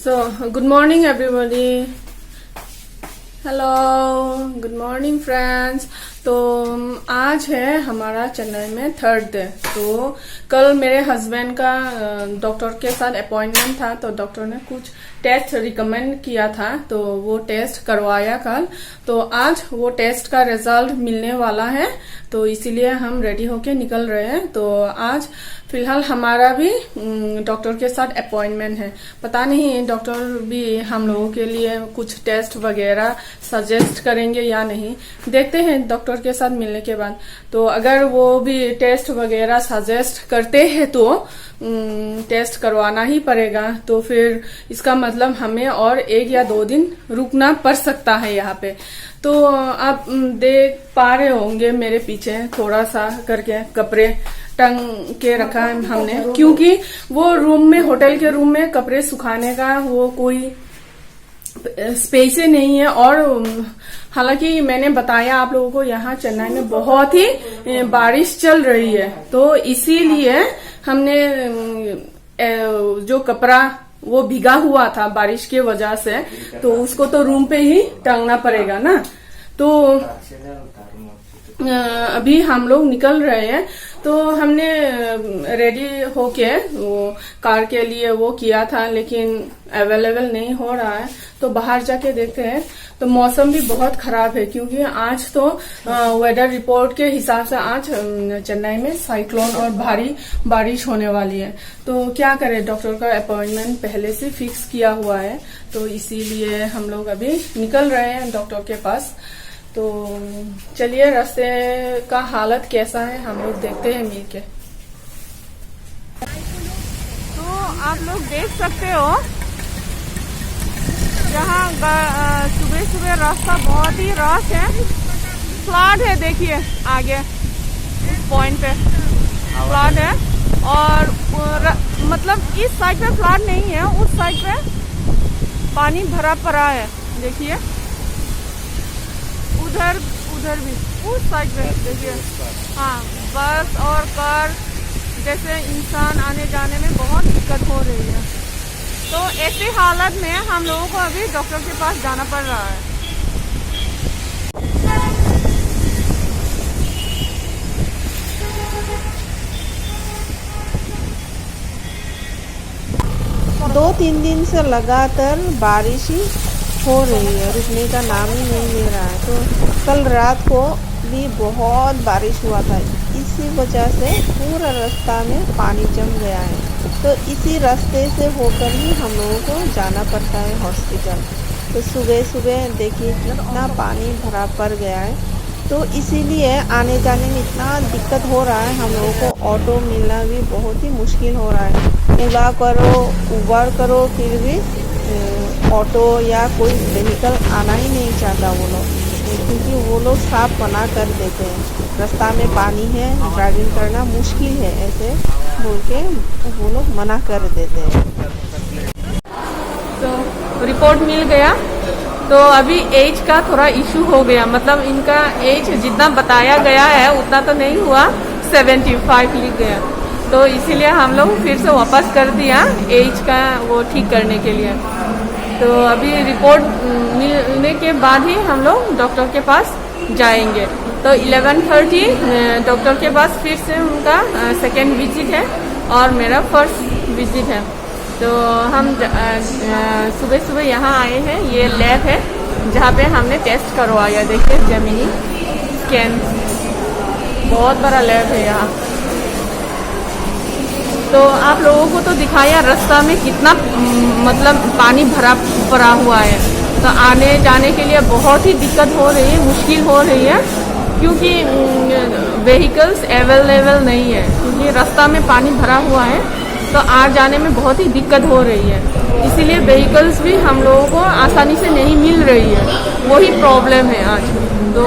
So, good morning everybody. Hello, good morning friends. तो आज है हमारा चेन्नई में थर्ड डे। तो कल मेरे हस्बैंड का डॉक्टर के साथ अपॉइंटमेंट था, तो डॉक्टर ने कुछ टेस्ट रिकमेंड किया था, तो वो टेस्ट करवाया कल। तो आज वो टेस्ट का रिजल्ट मिलने वाला है, तो इसीलिए हम रेडी होके निकल रहे हैं। तो आज फिलहाल हमारा भी डॉक्टर के साथ अपॉइंटमेंट है। पता नहीं डॉक्टर भी हम लोगों के लिए कुछ टेस्ट वगैरह सजेस्ट करेंगे या नहीं, देखते हैं डॉक्टर के साथ मिलने के बाद। तो अगर वो भी टेस्ट वगैरह सजेस्ट करते हैं तो टेस्ट करवाना ही पड़ेगा। तो फिर इसका मतलब हमें और 1 या 2 दिन रुकना पड़ सकता है यहाँ पे। तो आप देख पा रहे होंगे मेरे पीछे थोड़ा सा करके कपड़े टंग के रखा है हमने, क्योंकि वो रूम में, होटल के रूम में कपड़े सुखाने का वो कोई स्पेस ही नहीं है। और हालांकि मैंने बताया आप लोगों को यहाँ चेन्नई में बहुत ही बारिश चल रही है, तो इसीलिए हमने जो कपड़ा वो भीगा हुआ था बारिश के वजह से, तो उसको तो रूम पे ही टांगना पड़ेगा ना। तो अभी हम लोग निकल रहे हैं। तो हमने रेडी होके वो कार के लिए वो किया था, लेकिन अवेलेबल नहीं हो रहा है, तो बाहर जाके देखते हैं। तो मौसम भी बहुत खराब है, क्योंकि आज तो वेदर रिपोर्ट के हिसाब से आज चेन्नई में साइक्लोन और भारी बारिश होने वाली है। तो क्या करें, डॉक्टर का अपॉइंटमेंट पहले से फिक्स किया हुआ है, तो इसीलिए हम लोग अभी निकल रहे हैं डॉक्टर के पास। तो चलिए रास्ते का हालत कैसा है हम लोग देखते हैं मिल के। तो आप लोग देख सकते हो जहाँ सुबह सुबह रास्ता बहुत ही रश है, फ्लड है। देखिए आगे इस पॉइंट पे फ्लड है, और मतलब इस साइड पे फ्लड नहीं है, उस साइड पे पानी भरा पड़ा है। देखिए उधर भी उस साइड पे देखिए। हाँ, बस और कार जैसे इंसान आने जाने में बहुत दिक्कत हो रही है। तो ऐसी हालत में हम लोगों को अभी डॉक्टर के पास जाना पड़ रहा है। दो तीन दिन से लगातार बारिश ही हो रही है, रुकने का नाम ही नहीं ले रहा है। तो कल रात को भी बहुत बारिश हुआ था, इसी वजह से पूरा रास्ता में पानी जम गया है। तो इसी रास्ते से होकर ही हम लोगों को जाना पड़ता है हॉस्पिटल। तो सुबह सुबह देखिए कितना पानी भरा पड़ गया है, तो इसीलिए आने जाने में इतना दिक्कत हो रहा है। हम लोगों को ऑटो मिलना भी बहुत ही मुश्किल हो रहा है। ओला करो, उबर करो, फिर भी ऑटो या कोई व्हीकल आना ही नहीं चाहता वो लोग, क्योंकि वो लोग साफ मना कर देते हैं। रास्ता में पानी है, ड्राइविंग करना मुश्किल है, ऐसे बोल के वो लोग मना कर देते हैं। तो रिपोर्ट मिल गया, तो अभी एज का थोड़ा इशू हो गया, मतलब इनका एज जितना बताया गया है उतना तो नहीं हुआ, 75 लिख गया। तो इसीलिए हम लोग फिर से वापस कर दिया एज का वो ठीक करने के लिए। तो अभी रिपोर्ट मिलने के बाद ही हम लोग डॉक्टर के पास जाएंगे। तो 11:30 डॉक्टर के पास फिर से उनका सेकेंड विजिट है, और मेरा फर्स्ट विजिट है। तो हम सुबह सुबह यहाँ आए हैं, ये लैब है जहाँ पे हमने टेस्ट करवाया। देखिए जेमिनी स्कैन, बहुत बड़ा लैब है यहाँ। तो आप लोगों को तो दिखाया रास्ता में कितना मतलब पानी भरा पड़ा हुआ है। तो आने जाने के लिए बहुत ही दिक्कत हो रही है, मुश्किल हो रही है, क्योंकि व्हीकल्स अवेलेबल नहीं है, क्योंकि रास्ता में पानी भरा हुआ है। तो आ जाने में बहुत ही दिक्कत हो रही है, इसीलिए व्हीकल्स भी हम लोगों को आसानी से नहीं मिल रही है, वही प्रॉब्लम है आज। तो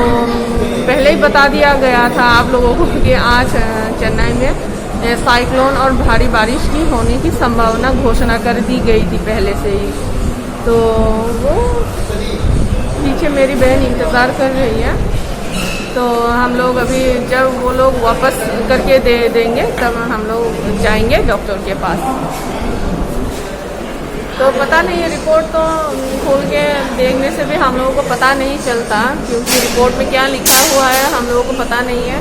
पहले ही बता दिया गया था आप लोगों को कि आज चेन्नई में साइक्लोन और भारी बारिश की होने की संभावना घोषणा कर दी गई थी पहले से ही। तो वो पीछे मेरी बहन इंतज़ार कर रही है, तो हम लोग अभी जब वो लोग वापस करके दे देंगे तब हम लोग जाएंगे डॉक्टर के पास। तो पता नहीं, रिपोर्ट तो खोल के देखने से भी हम लोगों को पता नहीं चलता, क्योंकि रिपोर्ट में क्या लिखा हुआ है हम लोगों को पता नहीं है।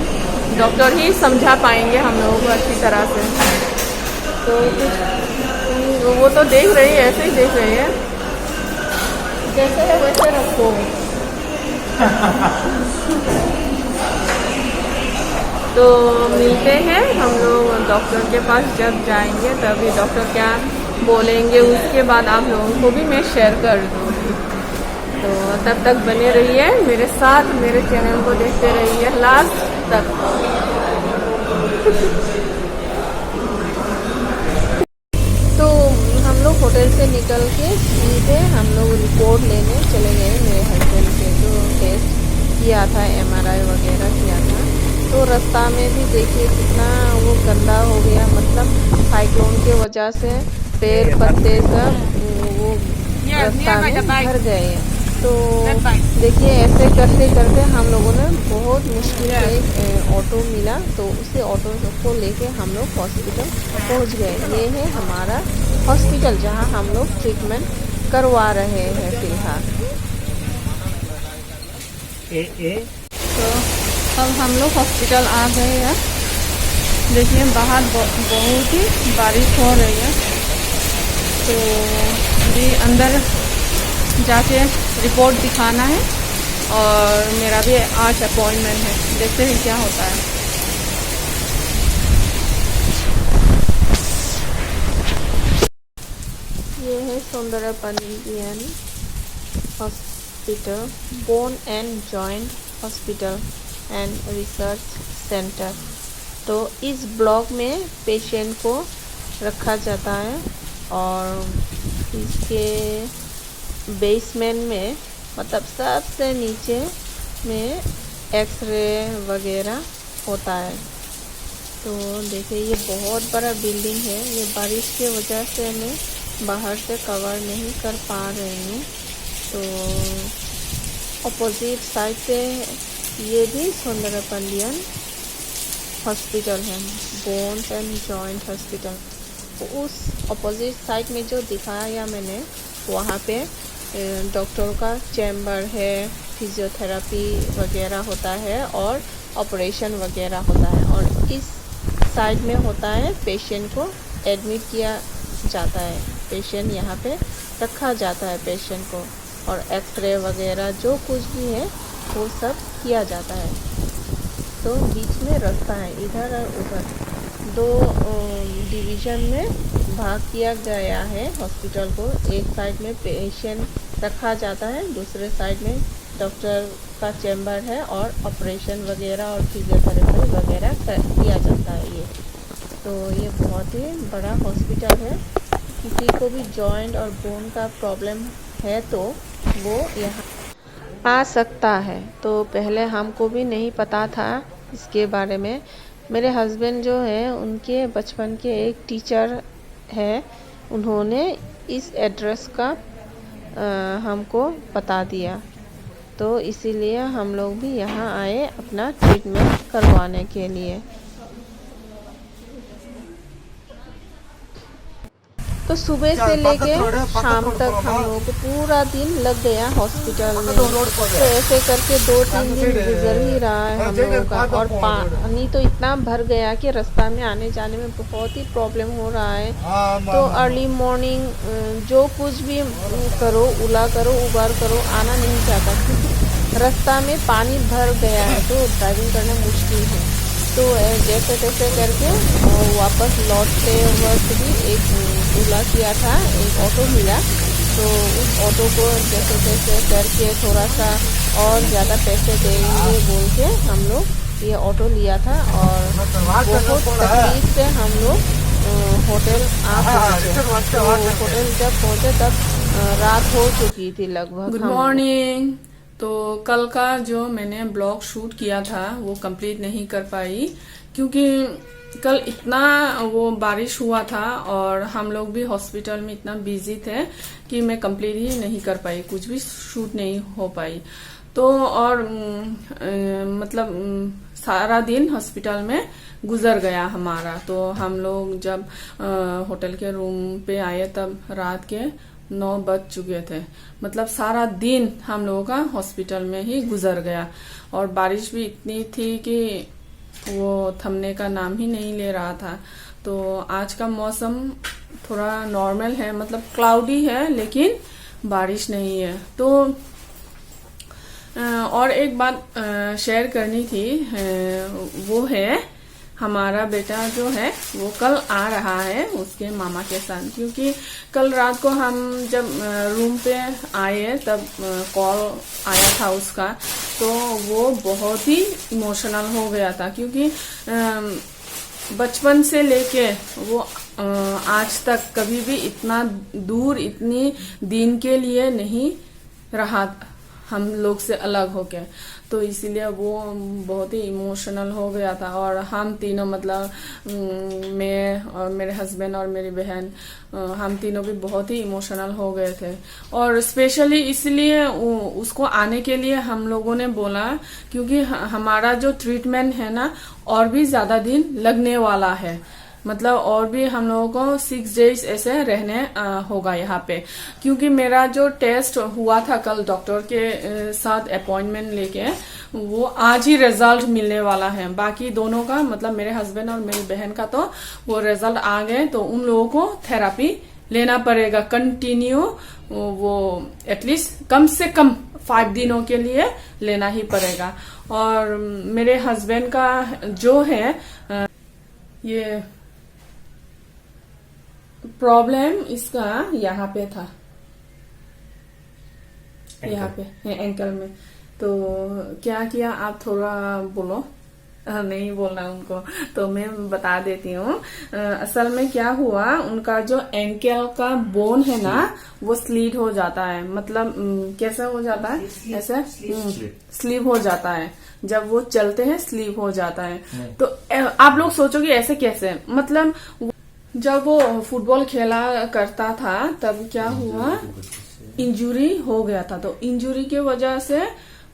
डॉक्टर ही समझा पाएंगे हम लोगों को अच्छी तरह से। तो कुछ वो तो देख रही है, ऐसे ही देख रही है, जैसे है वैसे रखो। तो मिलते हैं हम लोग डॉक्टर के पास, जब जाएंगे तभी डॉक्टर क्या बोलेंगे उसके बाद आप लोगों को भी मैं शेयर कर दूँगी। तो तब तक बने रहिए मेरे साथ, मेरे चैनल को देखते रहिए लास्ट तक। तो हम लोग होटल से निकल के सीधे हम लोग रिपोर्ट लेने चले गए मेरे हस्बैंड के, जो टेस्ट किया था, MRI वगैरह किया था। तो रास्ता में भी देखिए कितना वो गंदा हो गया, मतलब साइक्लोन के वजह से पेड़ पत्ते सब वो रास्ता में भर गए। तो देखिए ऐसे करते करते हम लोगों ने बहुत मुश्किल से एक ऑटो मिला, तो उसी ऑटो को लेके हम लोग हॉस्पिटल पहुंच गए। ये है हमारा हॉस्पिटल जहां हम लोग ट्रीटमेंट करवा रहे हैं फिलहाल। तो अब हम लोग हॉस्पिटल आ गए हैं। देखिए बाहर बहुत ही बारिश हो रही है, तो भी अंदर जाके रिपोर्ट दिखाना है और मेरा भी आज अपॉइंटमेंट है, देखते हैं क्या होता है। ये है Soundarapandian hospital, bone and joint hospital and research centre. तो इस ब्लॉक में पेशेंट को रखा जाता है और इसके बेसमेंट में, मतलब सबसे नीचे में एक्सरे वगैरह होता है। तो देखिए ये बहुत बड़ा बिल्डिंग है, ये बारिश की वजह से मैं बाहर से कवर नहीं कर पा रही हूँ। तो अपोजिट साइड पे ये भी सौंदर्यपाण्डियन हॉस्पिटल है, बोन्स एंड जॉइंट हॉस्पिटल। तो उस अपोजिट साइड में जो दिखाया मैंने, वहाँ पे डॉक्टर का चैम्बर है, फिजियोथेरेपी वगैरह होता है और ऑपरेशन वगैरह होता है। और इस साइड में होता है पेशेंट को एडमिट किया जाता है, पेशेंट यहाँ पे रखा जाता है पेशेंट को, और एक्सरे वगैरह जो कुछ भी है वो सब किया जाता है। तो बीच में रास्ता है, इधर और उधर दो डिवीज़न में भाग किया गया है हॉस्पिटल को। एक साइड में पेशेंट रखा जाता है, दूसरे साइड में डॉक्टर का चैम्बर है और ऑपरेशन वगैरह और फिजियोथेरेपी वगैरह किया जाता है। ये तो ये बहुत ही बड़ा हॉस्पिटल है। किसी को भी जॉइंट और बोन का प्रॉब्लम है तो वो यहाँ आ सकता है। तो पहले हमको भी नहीं पता था इसके बारे में। मेरे हस्बैंड जो है उनके बचपन के एक टीचर है, उन्होंने इस एड्रेस का हमको बता दिया, तो इसीलिए हम लोग भी यहाँ आए अपना ट्रीटमेंट करवाने के लिए। तो सुबह से लेके शाम तक हम लोगों को पूरा दिन लग गया हॉस्पिटल में। तो ऐसे करके 2-3 दिन गुजर ही रहा है हम लोगों का। और पानी तो इतना भर गया कि रास्ता में आने जाने में बहुत ही प्रॉब्लम हो रहा है। तो अर्ली मॉर्निंग जो कुछ भी करो, उला करो, उबार करो, आना नहीं चाहता क्योंकि रास्ता में पानी भर गया है, तो ड्राइविंग करना मुश्किल है। तो जैसे तैसे करके वापस लौटते वक्त भी एक उला किया था, एक ऑटो मिला। तो उस ऑटो को जैसे तैसे करके थोड़ा सा और ज़्यादा पैसे देंगे बोल के हम लोग ये ऑटो लिया था, और बहुत तकलीफ से हम लोग होटल आ पहुँचे। तो होटल जब पहुँचे तब रात हो चुकी थी लगभग। Good morning. तो कल का जो मैंने ब्लॉग शूट किया था वो कंप्लीट नहीं कर पाई, क्योंकि कल इतना वो बारिश हुआ था और हम लोग भी हॉस्पिटल में इतना बिजी थे कि मैं कंप्लीट ही नहीं कर पाई, कुछ भी शूट नहीं हो पाई। तो और मतलब सारा दिन हॉस्पिटल में गुजर गया हमारा। तो हम लोग जब होटल के रूम पे आए तब रात के 9 बज चुके थे। मतलब सारा दिन हम लोगों का हॉस्पिटल में ही गुजर गया और बारिश भी इतनी थी कि वो थमने का नाम ही नहीं ले रहा था। तो आज का मौसम थोड़ा नॉर्मल है, मतलब क्लाउडी है लेकिन बारिश नहीं है। तो और एक बात शेयर करनी थी, वो है हमारा बेटा जो है वो कल आ रहा है उसके मामा के साथ, क्योंकि कल रात को हम जब रूम पे आए तब कॉल आया था उसका, तो वो बहुत ही इमोशनल हो गया था, क्योंकि बचपन से लेके वो आज तक कभी भी इतना दूर इतनी दिन के लिए नहीं रहा हम लोग से अलग होके, तो इसीलिए वो बहुत ही इमोशनल हो गया था। और हम तीनों, मतलब मैं और मेरे हस्बैंड और मेरी बहन, हम तीनों भी बहुत ही इमोशनल हो गए थे। और स्पेशली इसलिए उसको आने के लिए हम लोगों ने बोला, क्योंकि हमारा जो ट्रीटमेंट है ना और भी ज्यादा दिन लगने वाला है, मतलब और भी हम लोगों को 6 डेज ऐसे रहने होगा यहाँ पे, क्योंकि मेरा जो टेस्ट हुआ था कल डॉक्टर के साथ अपॉइंटमेंट लेके, वो आज ही रिजल्ट मिलने वाला है। बाकी दोनों का, मतलब मेरे हस्बैंड और मेरी बहन का तो वो रिजल्ट आ गए, तो उन लोगों को थेरापी लेना पड़ेगा कंटिन्यू, वो एटलीस्ट कम से कम 5 दिनों के लिए लेना ही पड़ेगा। और मेरे हस्बैंड का जो है ये प्रॉब्लम इसका यहाँ पे था, यहाँ पे एंकल में। तो क्या किया आप थोड़ा बोलो, नहीं बोलना उनको, तो मैं बता देती हूँ। असल में क्या हुआ, उनका जो एंकल का बोन है ना वो स्लीड हो जाता है, मतलब कैसा हो जाता है, ऐसे स्लीप हो जाता है, जब वो चलते हैं स्लीप हो जाता है। तो आप लोग सोचोगे ऐसे कैसे, मतलब जब वो फुटबॉल खेला करता था तब क्या हुआ, इंजरी हो गया था, तो इंजरी की वजह से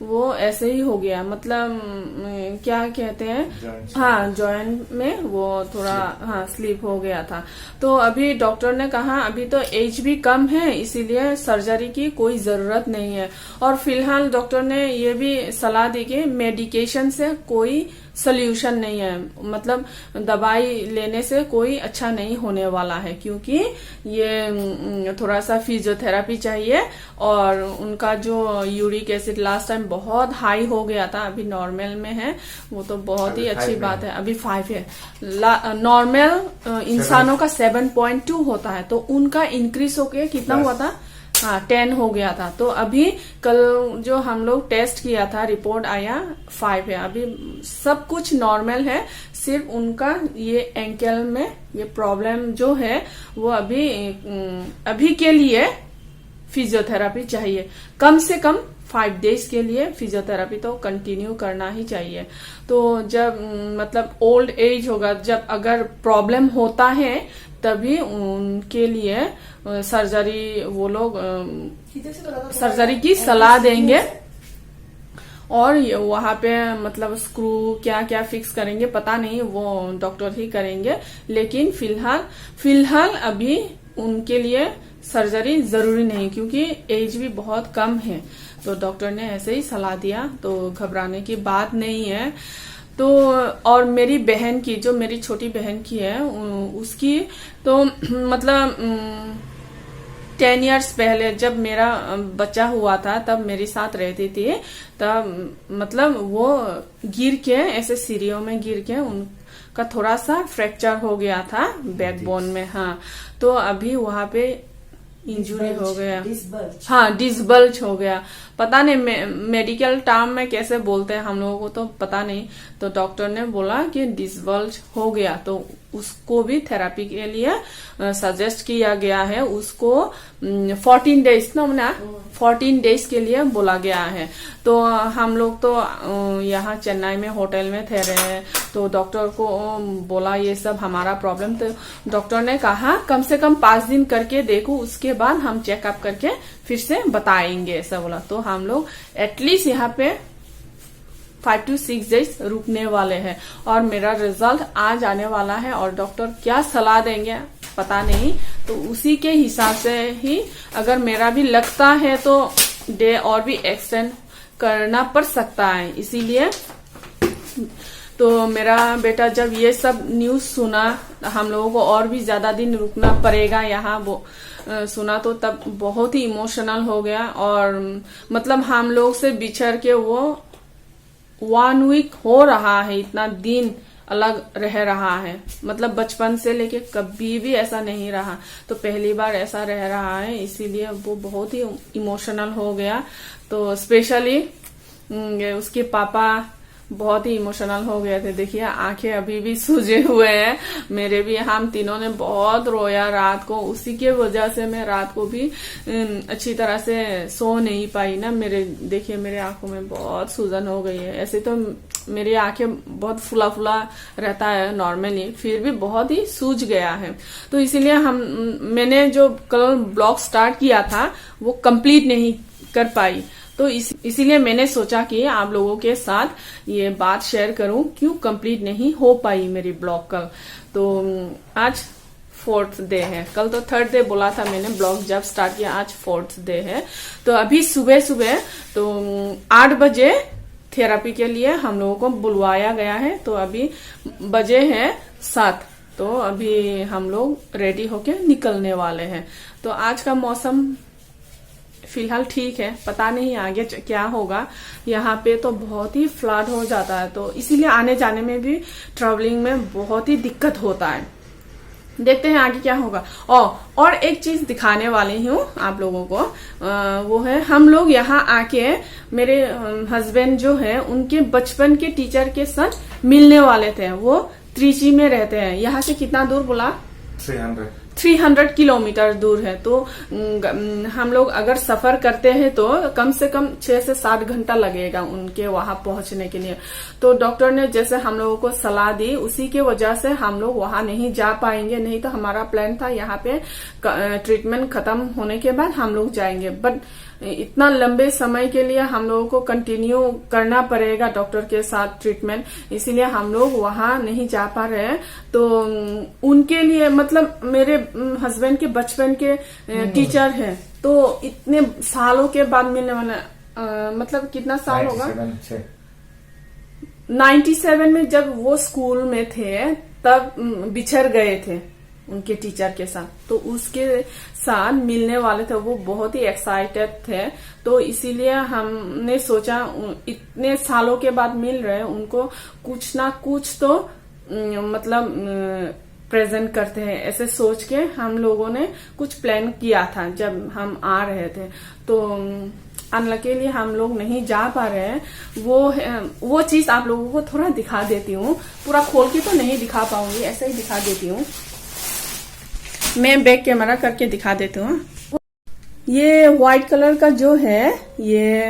वो ऐसे ही हो गया, मतलब क्या कहते हैं, हाँ जॉइंट में वो थोड़ा हाँ स्लिप हो गया था। तो अभी डॉक्टर ने कहा अभी तो एज भी कम है, इसीलिए सर्जरी की कोई जरूरत नहीं है। और फिलहाल डॉक्टर ने ये भी सलाह दी कि मेडिकेशन से कोई सोल्यूशन नहीं है, मतलब दवाई लेने से कोई अच्छा नहीं होने वाला है, क्योंकि ये थोड़ा सा फिजियोथेरापी चाहिए। और उनका जो यूरिक एसिड लास्ट टाइम बहुत हाई हो गया था, अभी नॉर्मल में है, वो तो बहुत ही अच्छी बात है, अभी 5 है। नॉर्मल इंसानों का 7.2 होता है, तो उनका इंक्रीज होके कितना हुआ था, हाँ 10 हो गया था। तो अभी कल जो हम लोग टेस्ट किया था रिपोर्ट आया 5 है, अभी सब कुछ नॉर्मल है, सिर्फ उनका ये एंकल में ये प्रॉब्लम जो है वो अभी के लिए फिजियोथेरापी चाहिए, कम से कम 5 डेज के लिए फिजियोथेरापी तो कंटिन्यू करना ही चाहिए। तो जब मतलब ओल्ड एज होगा, जब अगर प्रॉब्लम होता है तभी उनके लिए सर्जरी, वो लोग सर्जरी की सलाह देंगे। और वहां पे मतलब स्क्रू क्या क्या फिक्स करेंगे पता नहीं, वो डॉक्टर ही करेंगे, लेकिन फिलहाल अभी उनके लिए सर्जरी जरूरी नहीं, क्योंकि एज भी बहुत कम है। तो डॉक्टर ने ऐसे ही सलाह दिया, तो घबराने की बात नहीं है। तो और मेरी बहन की, जो मेरी छोटी बहन की है, उसकी तो मतलब 10 इयर्स पहले जब मेरा बच्चा हुआ था तब मेरे साथ रहती थी, तब मतलब वो गिर के ऐसे सीढ़ियों में गिर के उनका थोड़ा सा फ्रैक्चर हो गया था बैकबोन में, हाँ। तो अभी वहां पे इंजुरी हो गया, हाँ डिसबल्ज हो गया, पता नहीं मेडिकल टर्म में कैसे बोलते हैं, हम लोगों को तो पता नहीं। तो डॉक्टर ने बोला कि डिसबल्ज हो गया, तो उसको भी थेरापी के लिए सजेस्ट किया गया है, उसको 14 डेज के लिए बोला गया है। तो हम लोग तो यहाँ चेन्नई में होटल में ठहरे हैं, तो डॉक्टर को बोला ये सब हमारा प्रॉब्लम, तो डॉक्टर ने कहा कम से कम 5 दिन करके देखो, उसके बाद हम चेकअप करके फिर से बताएंगे, ऐसा बोला। तो हम लोग एटलीस्ट यहाँ पे 5 to 6 डेज रुकने वाले हैं, और मेरा रिजल्ट आज आने वाला है, और डॉक्टर क्या सलाह देंगे पता नहीं, तो उसी के हिसाब से ही अगर मेरा भी लगता है तो डे और भी एक्सटेंड करना पड़ सकता है। इसीलिए तो मेरा बेटा जब ये सब न्यूज सुना, हम लोगों को और भी ज्यादा दिन रुकना पड़ेगा यहाँ, वो सुना तो तब बहुत ही इमोशनल हो गया। और मतलब हम लोग से बिछड़ के वो 1 वीक हो रहा है, इतना दिन अलग रह रहा है। मतलब बचपन से लेके कभी भी ऐसा नहीं रहा, तो पहली बार ऐसा रह रहा है, इसीलिए वो बहुत ही इमोशनल हो गया। तो स्पेशली उसके पापा बहुत ही इमोशनल हो गए थे। देखिए आंखें अभी भी सूजे हुए हैं मेरे भी। हम तीनों ने बहुत रोया रात को, उसी के वजह से मैं रात को भी अच्छी तरह से सो नहीं पाई ना। मेरे देखिए मेरे आंखों में बहुत सूजन हो गई है। ऐसे तो मेरी आंखें बहुत फुला फुला रहता है नॉर्मली, फिर भी बहुत ही सूज गया है। तो इसीलिए मैंने जो कल ब्लॉग स्टार्ट किया था वो कंप्लीट नहीं कर पाई। तो इसीलिए मैंने सोचा कि आप लोगों के साथ ये बात शेयर करूं, क्यों कंप्लीट नहीं हो पाई मेरी ब्लॉग कल। तो आज 4th डे है, कल तो 3rd डे बोला था मैंने ब्लॉग जब स्टार्ट किया, आज 4th डे है। तो अभी सुबह सुबह तो 8 बजे थेरेपी के लिए हम लोगों को बुलवाया गया है। तो अभी बजे हैं 7, तो अभी हम लोग रेडी होके निकलने वाले हैं। तो आज का मौसम फिलहाल ठीक है, पता नहीं आगे क्या होगा। यहाँ पे तो बहुत ही फ्लड हो जाता है, तो इसीलिए आने जाने में भी ट्रैवलिंग में बहुत ही दिक्कत होता है। देखते हैं आगे क्या होगा। और एक चीज दिखाने वाली हूँ आप लोगों को, वो है हम लोग यहाँ आके मेरे हस्बैंड जो है उनके बचपन के टीचर के साथ मिलने वाले थे। वो त्रिची में रहते हैं। यहाँ से कितना दूर बोला? 300 किलोमीटर दूर है। तो हम लोग अगर सफर करते हैं तो कम से कम 6 से 7 घंटा लगेगा उनके वहां पहुंचने के लिए। तो डॉक्टर ने जैसे हम लोगों को सलाह दी, उसी के वजह से हम लोग वहां नहीं जा पाएंगे। नहीं तो हमारा प्लान था यहाँ पे ट्रीटमेंट खत्म होने के बाद हम लोग जाएंगे, बट इतना लंबे समय के लिए हम लोगों को कंटिन्यू करना पड़ेगा डॉक्टर के साथ ट्रीटमेंट, इसीलिए हम लोग वहां नहीं जा पा रहे हैं। तो उनके लिए मतलब मेरे हस्बैंड के बचपन के टीचर हैं, तो इतने सालों के बाद मिलने वाला मतलब कितना साल होगा? 97 में जब वो स्कूल में थे तब बिछड़ गए थे उनके टीचर के साथ, तो उसके साथ मिलने वाले थे। वो बहुत ही एक्साइटेड थे, तो इसीलिए हमने सोचा इतने सालों के बाद मिल रहे हैं, उनको कुछ ना कुछ तो मतलब प्रेजेंट करते हैं। ऐसे सोच के हम लोगों ने कुछ प्लान किया था जब हम आ रहे थे। तो अनलकीली हम लोग नहीं जा पा रहे हैं। वो चीज आप लोगों को थोड़ा दिखा देती हूँ, पूरा खोल के तो नहीं दिखा पाऊंगी, ऐसे ही दिखा देती हूँ। मैं बैक कैमरा करके दिखा देती हूँ। ये व्हाइट कलर का जो है ये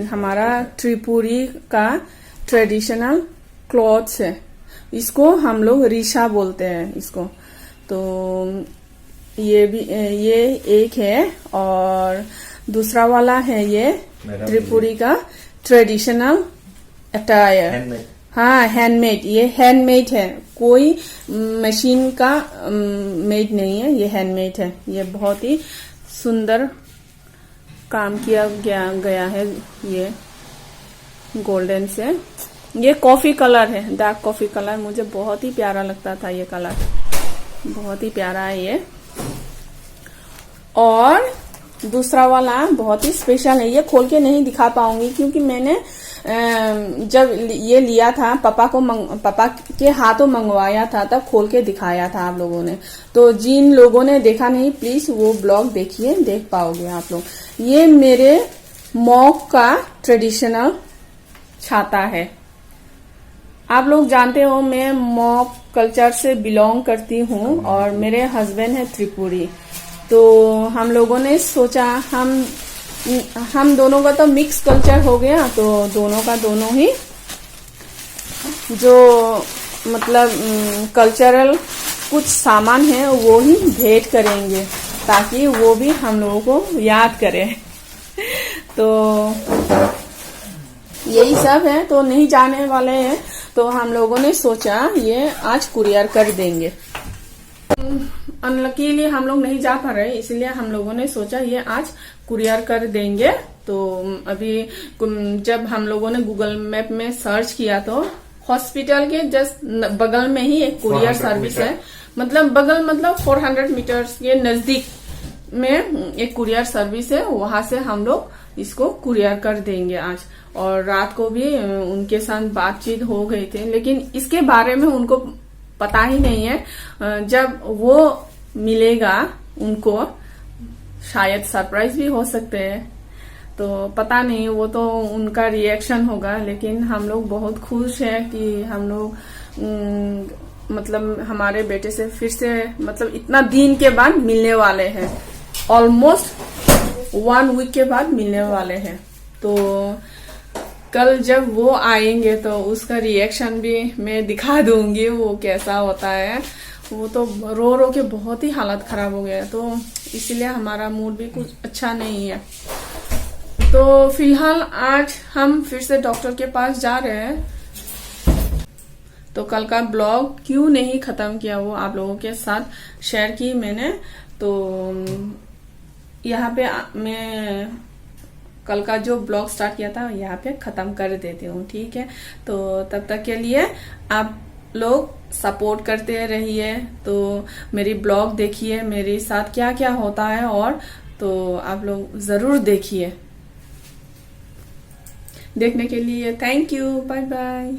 हमारा त्रिपुरी का ट्रेडिशनल क्लॉथ्स है। इसको हम लोग रीशा बोलते हैं इसको। तो ये भी ये एक है, और दूसरा वाला है ये त्रिपुरी का ट्रेडिशनल अटायर। हाँ, हैंडमेड। ये हैंडमेड है, कोई मशीन का मेड नहीं है, ये हैंडमेड है। ये बहुत ही सुंदर काम किया गया है ये गोल्डन से। ये कॉफी कलर है, डार्क कॉफी कलर। मुझे बहुत ही प्यारा लगता था ये कलर, बहुत ही प्यारा है ये। और दूसरा वाला बहुत ही स्पेशल है, ये खोल के नहीं दिखा पाऊंगी क्योंकि मैंने जब ये लिया था पापा के हाथों मंगवाया था, तब खोल के दिखाया था आप लोगों ने। तो जिन लोगों ने देखा नहीं, प्लीज वो ब्लॉग देखिए, देख पाओगे आप लोग। ये मेरे मॉक का ट्रेडिशनल छाता है। आप लोग जानते हो मैं मॉक कल्चर से बिलोंग करती हूँ और मेरे हस्बैंड है त्रिपुरी। तो हम लोगों ने सोचा हम दोनों का तो मिक्स कल्चर हो गया, तो दोनों का दोनों ही जो मतलब कल्चरल कुछ सामान है वो ही भेंट करेंगे, ताकि वो भी हम लोगों को याद करे। तो यही सब है, तो नहीं जाने वाले हैं, तो हम लोगों ने सोचा ये आज कुरियर कर देंगे। अनलकीली हम लोग नहीं जा पा रहे, इसलिए हम लोगों ने सोचा ये आज कुरियर कर देंगे। तो अभी जब हम लोगों ने गूगल मैप में सर्च किया तो हॉस्पिटल के जस्ट बगल में ही एक कुरियर सर्विस है, मतलब बगल मतलब 400 मीटर्स के नजदीक में एक कुरियर सर्विस है, वहां से हम लोग इसको कुरियर कर देंगे आज। और रात को भी उनके साथ बातचीत हो गई थी, लेकिन इसके बारे में उनको पता ही नहीं है। जब वो मिलेगा उनको शायद सरप्राइज भी हो सकते हैं, तो पता नहीं, वो तो उनका रिएक्शन होगा। लेकिन हम लोग बहुत खुश हैं कि हम लोग मतलब हमारे बेटे से फिर से मतलब इतना दिन के बाद मिलने वाले हैं, ऑलमोस्ट 1 वीक के बाद मिलने वाले हैं। तो कल जब वो आएंगे तो उसका रिएक्शन भी मैं दिखा दूंगी, वो कैसा होता है। वो तो रो रो के बहुत ही हालत खराब हो गया, तो इसलिए हमारा मूड भी कुछ अच्छा नहीं है। तो फिलहाल आज हम फिर से डॉक्टर के पास जा रहे हैं। तो कल का ब्लॉग क्यों नहीं खत्म किया वो आप लोगों के साथ शेयर की मैंने। तो यहाँ पे मैं कल का जो ब्लॉग स्टार्ट किया था यहाँ पे खत्म कर देती हूँ, ठीक है। तो तब तक के लिए आप लोग सपोर्ट करते रहिए, तो मेरी ब्लॉग देखिए, मेरे साथ क्या क्या होता है, और तो आप लोग जरूर देखिए। देखने के लिए थैंक यू, बाय बाय।